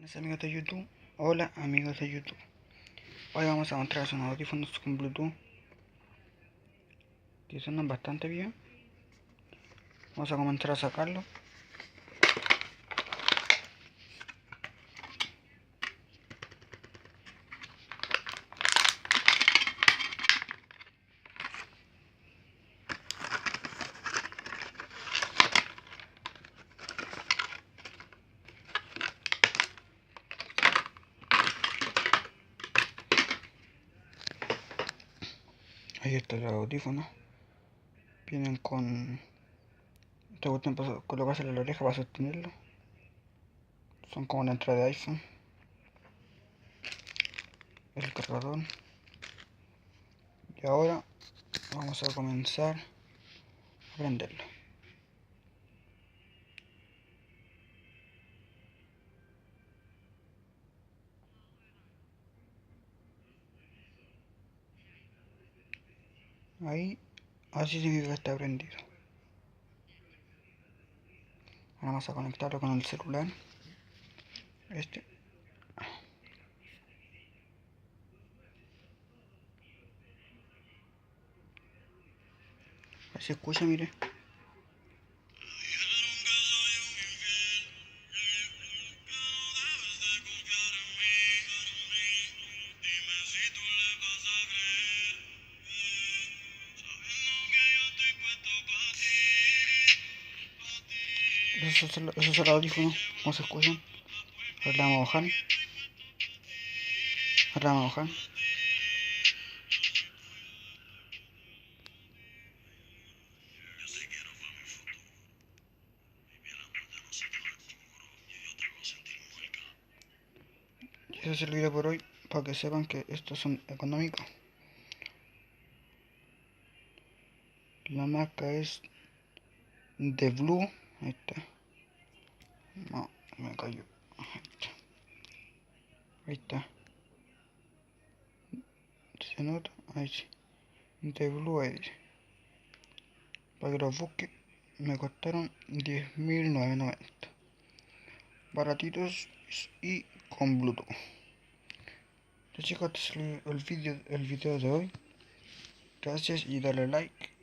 Buenas amigos de YouTube, hola amigos de YouTube. Hoy vamos a mostrar unos audífonos con Bluetooth que suenan bastante bien. Vamos a comenzar a sacarlo. Ahí está el audífono. Vienen con esta cuestión para colocarse en la oreja para sostenerlo. Son como la entrada de iPhone. El cargador. Y ahora vamos a comenzar a prenderlo. Ahí, así significa que está prendido. Ahora vamos a conectarlo con el celular. Así escucha, mire. Esos son los audífonos, como se escuchan. Ahora la vamos a bajar. Ahora la vamos a bajar. Y eso es el video por hoy, para que sepan que estos son económicos. La marca es The Blue. Ahí está. No, me cayó. Ahí está. ¿Se nota? Ahí sí. The Blue Edge. Para que los busque, me costaron 10.990. Baratitos y con Bluetooth. Entonces chicos, este es el video de hoy. Gracias y dale like.